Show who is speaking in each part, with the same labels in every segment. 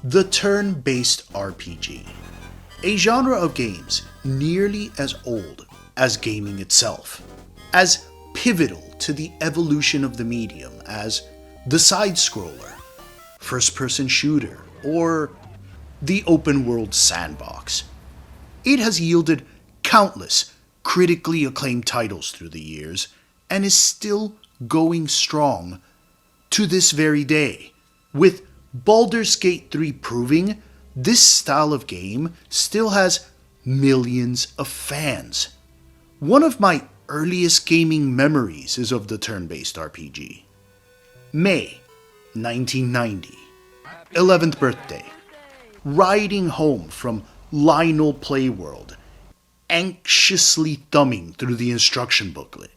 Speaker 1: The turn-based RPG, a genre of games nearly as old as gaming itself, as pivotal to the evolution of the medium as the side-scroller, first-person shooter, or the open-world sandbox. It has yielded countless critically acclaimed titles through the years and is still going strong to this very day, with Baldur's Gate 3 proving this style of game still has millions of fans. One of my earliest gaming memories is of the turn-based RPG. May 1990, 11th birthday, riding home from Lionel Playworld, anxiously thumbing through the instruction booklet,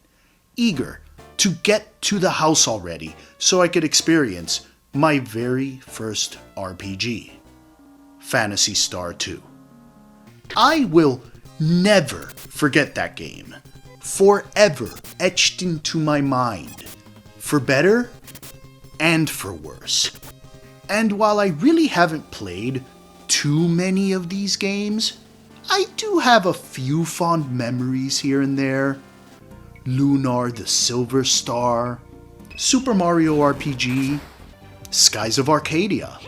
Speaker 1: eager to get to the house already so I could experience my very first RPG, Phantasy Star 2. I will never forget that game, forever etched into my mind, for better and for worse. And while I really haven't played too many of these games, I do have a few fond memories here and there. Lunar the Silver Star, Super Mario RPG, Skies of Arcadia.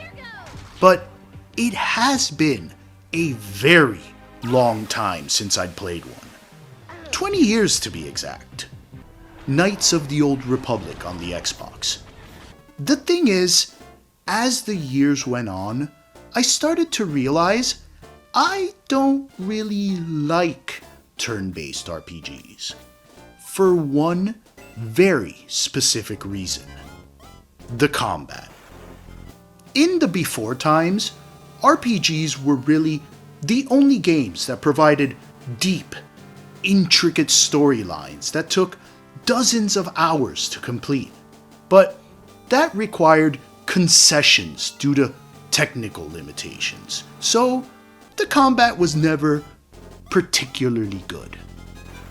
Speaker 1: But it has been a very long time since I'd played one. 20 years to be exact. Knights of the Old Republic on the Xbox. The thing is, as the years went on, I started to realize I don't really like turn-based RPGs. For one very specific reason: the combat. In the before times, RPGs were really the only games that provided deep, intricate storylines that took dozens of hours to complete. But that required concessions due to technical limitations, so the combat was never particularly good.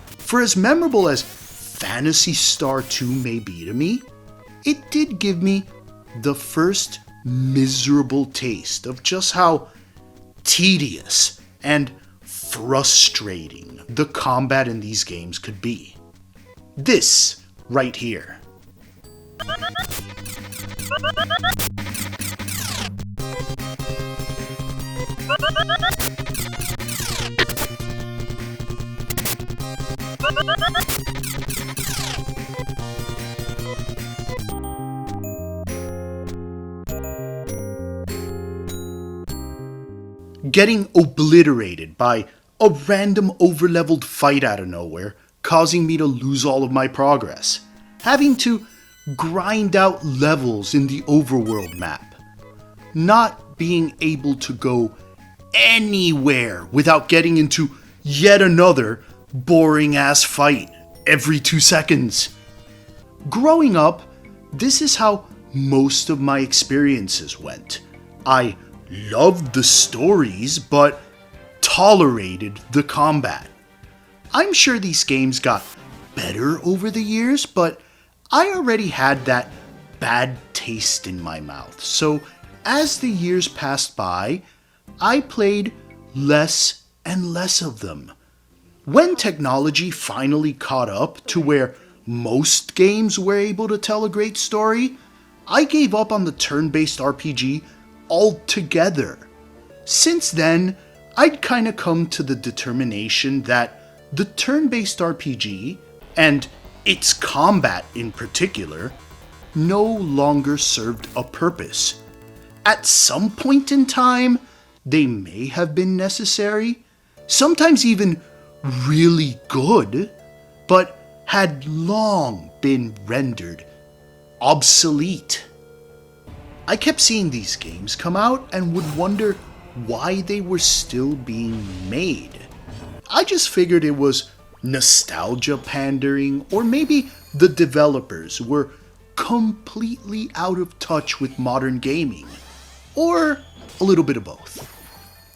Speaker 1: For as memorable as Phantasy Star 2 may be to me, it did give me the first miserable taste of just how tedious and frustrating the combat in these games could be. This right here. Getting obliterated by a random overleveled fight out of nowhere, causing me to lose all of my progress. Having to grind out levels in the overworld map. Not being able to go anywhere without getting into yet another boring ass fight every 2 seconds. Growing up, this is how most of my experiences went. I loved the stories, but tolerated the combat. I'm sure these games got better over the years, but I already had that bad taste in my mouth. So as the years passed by, I played less and less of them. When technology finally caught up to where most games were able to tell a great story, I gave up on the turn-based RPG altogether. Since then, I'd kinda come to the determination that the turn-based RPG, and its combat in particular, no longer served a purpose. At some point in time, they may have been necessary, sometimes even really good, but had long been rendered obsolete. I kept seeing these games come out and would wonder why they were still being made. I just figured it was nostalgia pandering, or maybe the developers were completely out of touch with modern gaming, or a little bit of both.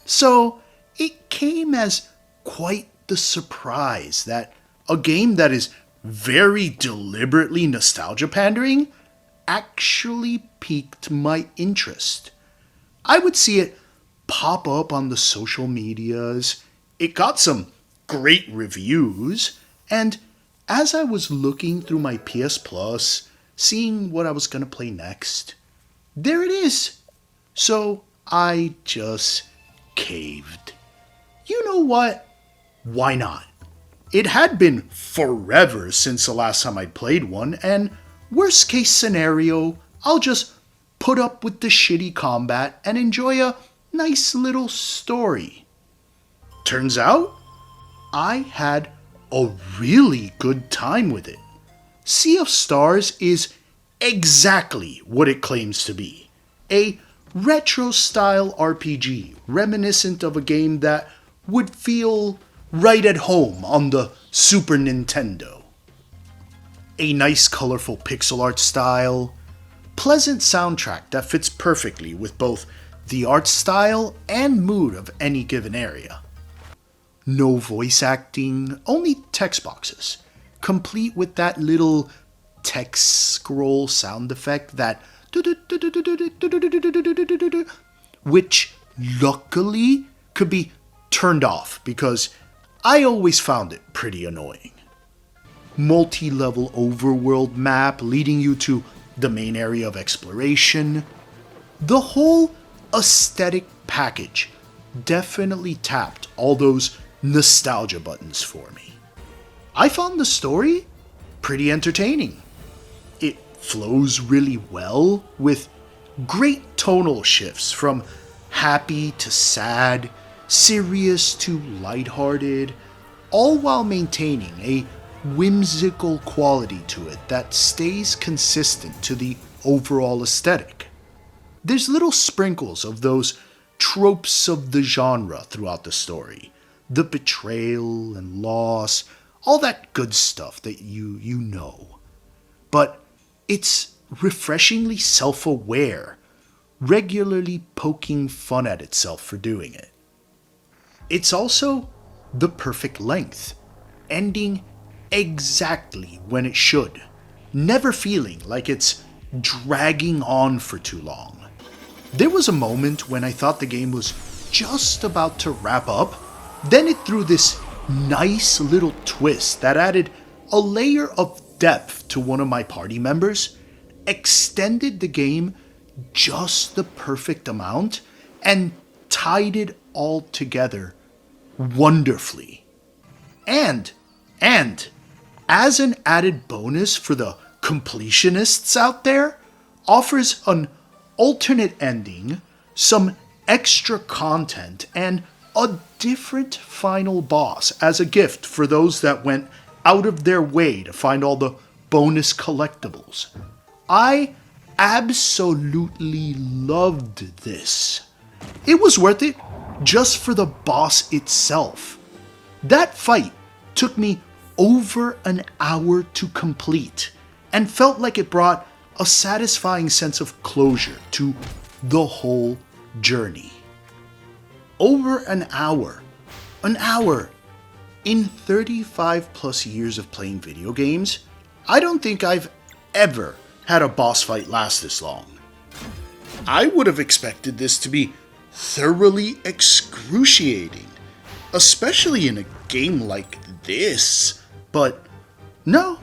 Speaker 1: So it came as quite the surprise that a game that is very deliberately nostalgia pandering actually piqued my interest. I would see it pop up on the social medias. It got some great reviews, and as I was looking through my PS Plus, seeing what I was going to play next, there it is. So I just caved. You know what? Why not? It had been forever since the last time I'd played one, and worst case scenario, I'll just put up with the shitty combat and enjoy a nice little story. Turns out, I had a really good time with it. Sea of Stars is exactly what it claims to be. A retro-style RPG reminiscent of a game that would feel right at home on the Super Nintendo. A nice colorful pixel art style, pleasant soundtrack that fits perfectly with both the art style and mood of any given area. No voice acting, only text boxes, complete with that little text scroll sound effect that which luckily could be turned off because I always found it pretty annoying. Multi-level overworld map leading you to the main area of exploration. The whole aesthetic package definitely tapped all those nostalgia buttons for me. I found the story pretty entertaining. It flows really well with great tonal shifts from happy to sad, serious to lighthearted, all while maintaining a whimsical quality to it that stays consistent to the overall aesthetic. There's little sprinkles of those tropes of the genre throughout the story. The betrayal and loss, all that good stuff that you know. But it's refreshingly self-aware, regularly poking fun at itself for doing it. It's also the perfect length, ending exactly when it should, never feeling like it's dragging on for too long. There was a moment when I thought the game was just about to wrap up, then it threw this nice little twist that added a layer of depth to one of my party members, extended the game just the perfect amount, and tied it all together wonderfully. And as an added bonus for the completionists out there, offers an alternate ending, some extra content, and a different final boss as a gift for those that went out of their way to find all the bonus collectibles. I absolutely loved this. It was worth it just for the boss itself. That fight took me over an hour to complete and felt like it brought a satisfying sense of closure to the whole journey. Over an hour. An hour. In 35 plus years of playing video games, I don't think I've ever had a boss fight last this long. I would have expected this to be thoroughly excruciating, especially in a game like this, but no,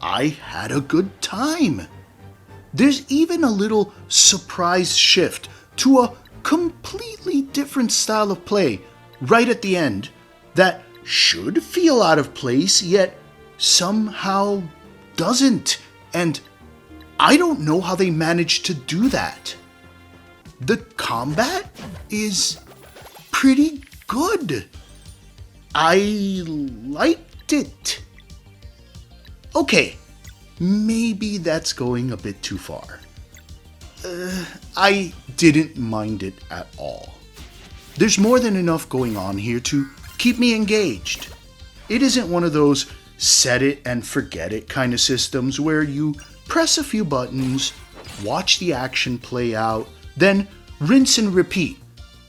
Speaker 1: I had a good time. There's even a little surprise shift to a completely different style of play right at the end that should feel out of place yet somehow doesn't, and I don't know how they managed to do that. The combat is pretty good. I liked it. Okay, maybe that's going a bit too far. I didn't mind it at all. There's more than enough going on here to keep me engaged. It isn't one of those set it and forget it kind of systems where you press a few buttons, watch the action play out, then rinse and repeat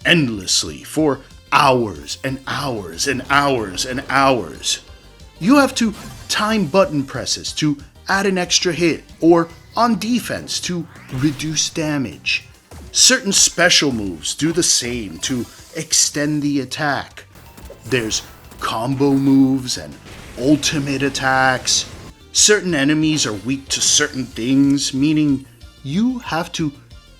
Speaker 1: endlessly for hours and hours and hours and hours. You have to time button presses to add an extra hit or on defense to reduce damage. Certain special moves do the same to extend the attack. There's combo moves and ultimate attacks. Certain enemies are weak to certain things, meaning you have to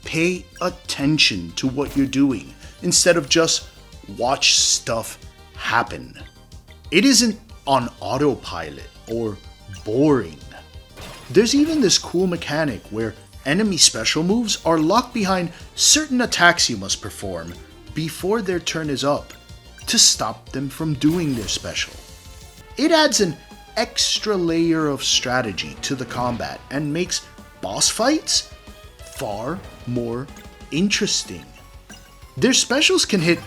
Speaker 1: pay attention to what you're doing instead of just watch stuff happen. It isn't on autopilot or boring. There's even this cool mechanic where enemy special moves are locked behind certain attacks you must perform before their turn is up to stop them from doing their special. It adds an extra layer of strategy to the combat and makes boss fights far more interesting. Their specials can hit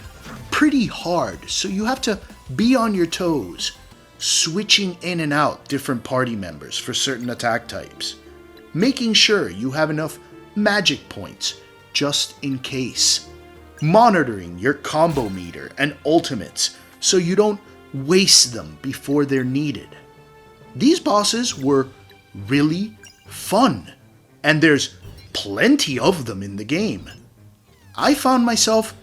Speaker 1: pretty hard, so you have to be on your toes, switching in and out different party members for certain attack types, making sure you have enough magic points just in case, monitoring your combo meter and ultimates so you don't waste them before they're needed. These bosses were really fun, and there's plenty of them in the game. I found myself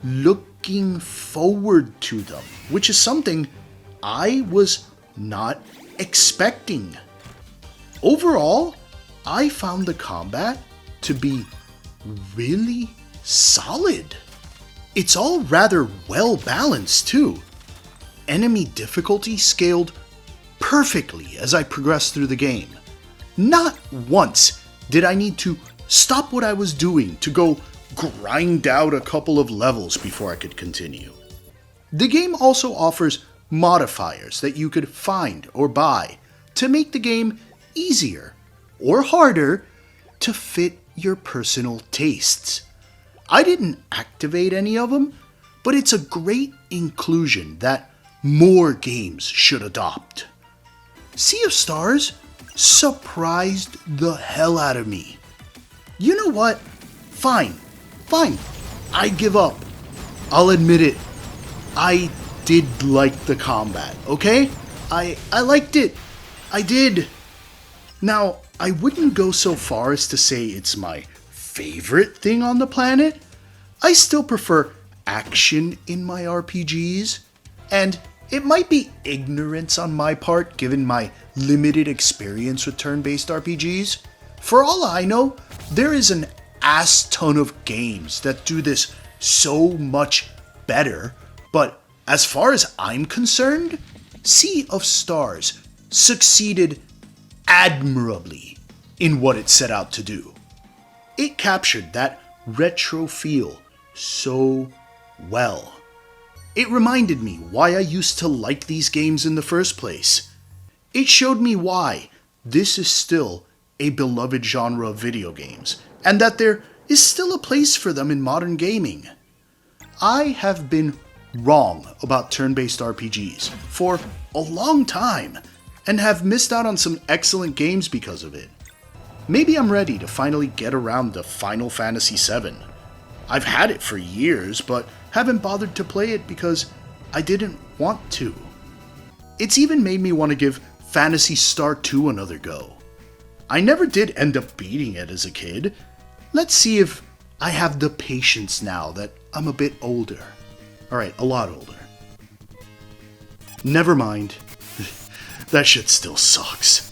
Speaker 1: looking forward to them, which is something I was not expecting. Overall, I found the combat to be really solid. It's all rather well balanced too. Enemy difficulty scaled perfectly as I progressed through the game. Not once did I need to stop what I was doing to go grind out a couple of levels before I could continue. The game also offers modifiers that you could find or buy to make the game easier or harder to fit your personal tastes. I didn't activate any of them, but it's a great inclusion that more games should adopt. Sea of Stars surprised the hell out of me. You know what? Fine. I give up. I'll admit it. I did like the combat, okay? I liked it. I did. Now, I wouldn't go so far as to say it's my favorite thing on the planet. I still prefer action in my RPGs, and it might be ignorance on my part given my limited experience with turn-based RPGs. For all I know, there is an ass ton of games that do this so much better, but as far as I'm concerned, Sea of Stars succeeded admirably in what it set out to do. It captured that retro feel so well. It reminded me why I used to like these games in the first place. It showed me why this is still a beloved genre of video games, and that there is still a place for them in modern gaming. I have been wrong about turn-based RPGs for a long time, and have missed out on some excellent games because of it. Maybe I'm ready to finally get around to Final Fantasy VII. I've had it for years, but haven't bothered to play it because I didn't want to. It's even made me want to give Phantasy Star 2 another go. I never did end up beating it as a kid. Let's see if I have the patience now that I'm a bit older. Alright, a lot older. Never mind. That shit still sucks.